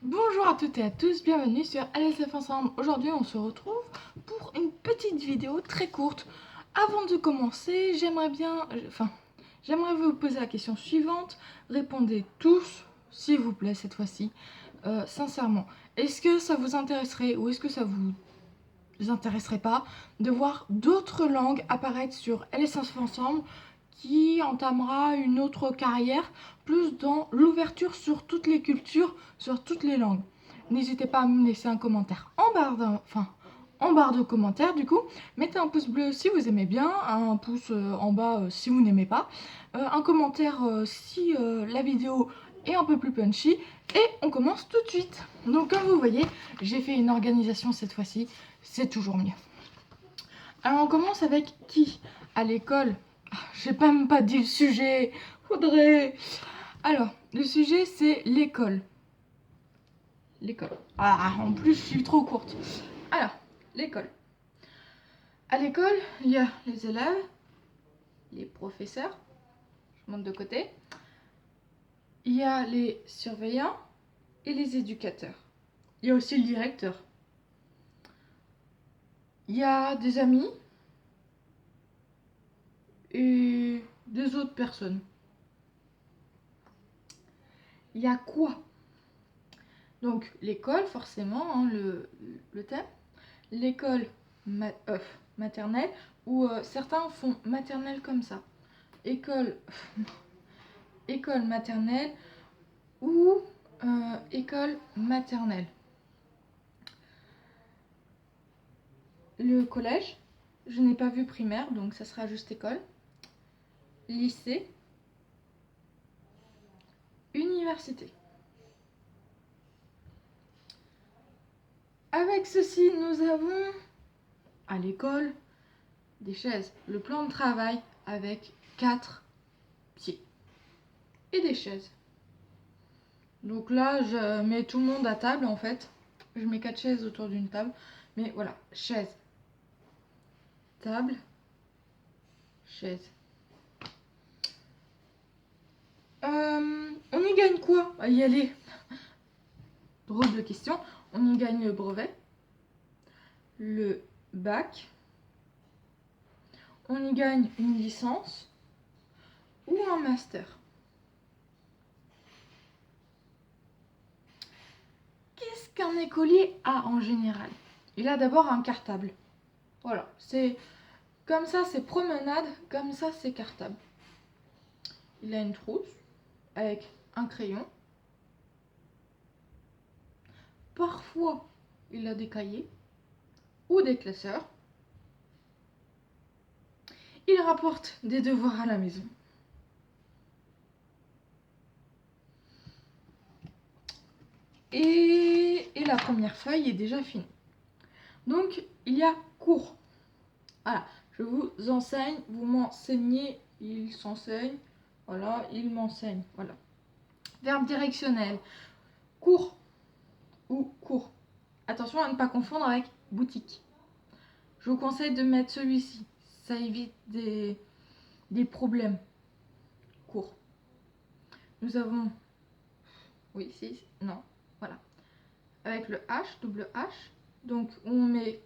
Bonjour à toutes et à tous, bienvenue sur LSF Ensemble. Aujourd'hui on se retrouve pour une petite vidéo très courte. Avant de commencer, j'aimerais vous poser la question suivante. Répondez tous, s'il vous plaît cette fois-ci, sincèrement. Est-ce que ça vous intéresserait ou est-ce que ça vous intéresserait pas de voir d'autres langues apparaître sur LSF Ensemble qui entamera une autre carrière, plus dans l'ouverture sur toutes les cultures, sur toutes les langues. N'hésitez pas à me laisser un commentaire en barre de commentaires du coup. Mettez un pouce bleu si vous aimez bien, un pouce en bas si vous n'aimez pas, un commentaire si la vidéo est un peu plus punchy, et on commence tout de suite. Donc comme vous voyez, j'ai fait une organisation cette fois-ci, c'est toujours mieux. Alors on commence avec qui à l'école? J'ai même pas dit le sujet. Faudrait. Alors, le sujet c'est l'école. L'école. Ah, en plus, je suis trop courte. Alors, l'école. À l'école, il y a les élèves, les professeurs. Je monte de côté. Il y a les surveillants et les éducateurs. Il y a aussi le directeur. Il y a des amis et des autres personnes. Il y a quoi? Donc l'école, forcément, hein, le thème. L'école maternelle, ou certains font maternelle comme ça. École, école maternelle ou école maternelle. Le collège, je n'ai pas vu primaire, donc ça sera juste école. Lycée, université. Avec ceci, nous avons à l'école des chaises. Le plan de travail avec 4 pieds. Et des chaises. Donc là, je mets tout le monde à table en fait. Je mets 4 chaises autour d'une table. Mais voilà, chaise, table, chaise. On y gagne quoi à y aller? Drôle de question. On y gagne le brevet, le bac, on y gagne une licence ou un master. Qu'est-ce qu'un écolier a en général? Il a d'abord un cartable. Voilà, c'est comme ça, c'est promenade, comme ça, c'est cartable. Il a une trousse avec un crayon. Parfois, il a des cahiers ou des classeurs. Il rapporte des devoirs à la maison. Et la première feuille est déjà finie. Donc, il y a cours. Voilà, je vous enseigne, vous m'enseignez, il s'enseigne. Voilà, il m'enseigne. Voilà. Verbe directionnel. Cours ou cours. Attention à ne pas confondre avec boutique. Je vous conseille de mettre celui-ci. Ça évite des problèmes. Cours. Nous avons... Oui, si, non. Voilà. Avec le H, double H. Donc, on met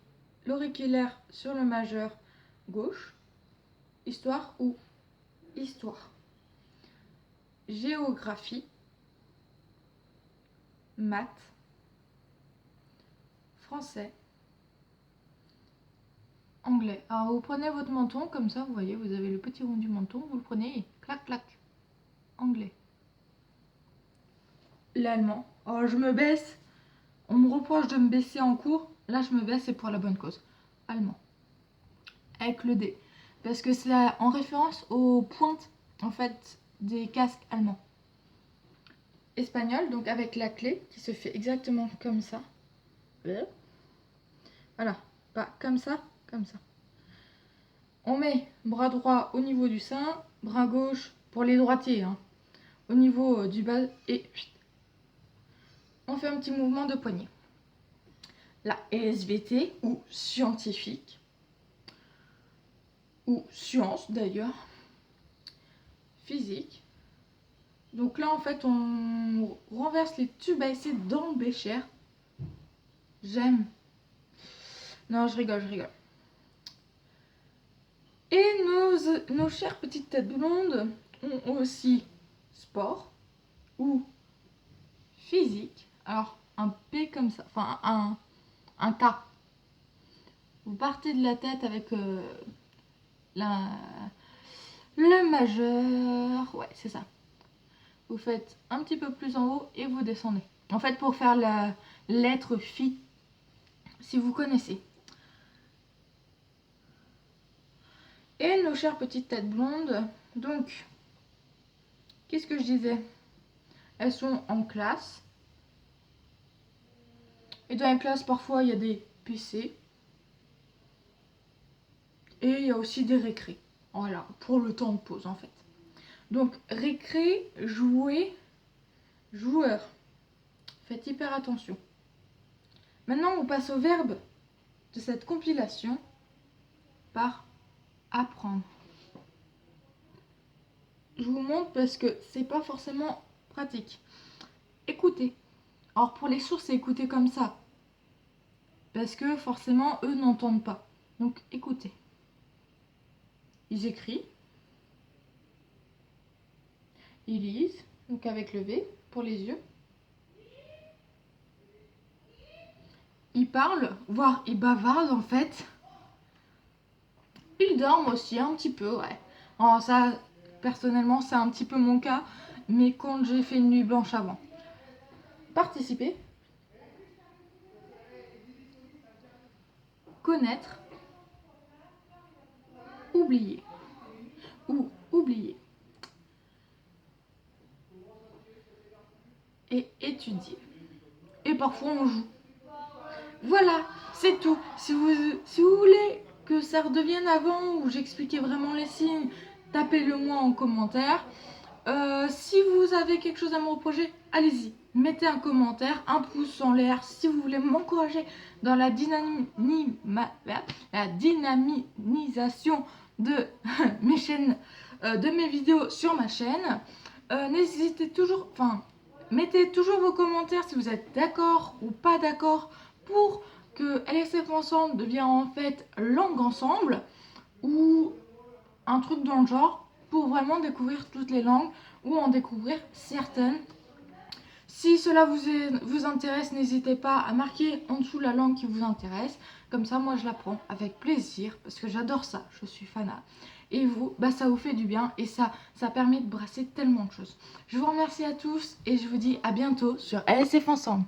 l'auriculaire sur le majeur gauche. Histoire ou histoire. Géographie. Maths. Français. Anglais. Alors, vous prenez votre menton, comme ça, vous voyez, vous avez le petit rond du menton, vous le prenez et clac, clac. Anglais. L'allemand. Oh, je me baisse. On me reproche de me baisser en cours. Là, je me baisse, c'est pour la bonne cause. Allemand. Avec le D. Parce que c'est en référence aux pointes, en fait, des casques allemands. Espagnol, donc avec la clé, qui se fait exactement comme ça. Voilà. Pas comme ça, comme ça. On met bras droit au niveau du sein, bras gauche pour les droitiers, hein, au niveau du bas, et on fait un petit mouvement de poignet. La SVT, ou scientifique, ou science d'ailleurs, physique, Donc là en fait on renverse les tubes à essai dans le bécher. J'aime. Non, je rigole, je rigole. Et nos chères petites têtes blondes ont aussi sport ou physique. Alors un P comme ça, enfin un K. Vous partez de la tête avec le majeur. Ouais, c'est ça. Vous faites un petit peu plus en haut et vous descendez. En fait, pour faire la lettre Phi, si vous connaissez. Et nos chères petites têtes blondes, donc, qu'est-ce que je disais? Elles sont en classe. Et dans la classe, parfois, il y a des PC. Et il y a aussi des récrés. Voilà, pour le temps de pause, en fait. Donc, récré, jouer, joueur. Faites hyper attention. Maintenant, on passe au verbe de cette compilation par apprendre. Je vous montre parce que c'est pas forcément pratique. Écoutez. Alors pour les sourds, c'est écouter comme ça. Parce que forcément, eux n'entendent pas. Donc écoutez. Ils écrivent. Ils lisent. Donc avec le V pour les yeux. Ils parlent, voire ils bavardent en fait. Ils dorment aussi un petit peu, ouais. Alors ça, personnellement, c'est un petit peu mon cas. Mais quand j'ai fait une nuit blanche avant. Participer. Connaître. Oublier. Ou oublier. Et étudier. Et parfois on joue. Voilà, c'est tout. Si vous voulez que ça redevienne avant, où j'expliquais vraiment les signes, tapez-le moi en commentaire. Si vous avez quelque chose à me reprocher, allez-y, mettez un commentaire, un pouce en l'air. Si vous voulez m'encourager dans la dynamisation de mes chaînes, de mes vidéos sur ma chaîne, n'hésitez toujours, mettez toujours vos commentaires si vous êtes d'accord ou pas d'accord pour que LSF Ensemble devienne en fait langue ensemble ou un truc dans le genre pour vraiment découvrir toutes les langues ou en découvrir certaines. Si cela vous intéresse, n'hésitez pas à marquer en dessous la langue qui vous intéresse. Comme ça, moi, je l'apprends avec plaisir parce que j'adore ça. Je suis fanat. Et vous, ça vous fait du bien et ça permet de brasser tellement de choses. Je vous remercie à tous et je vous dis à bientôt sur LSF Ensemble.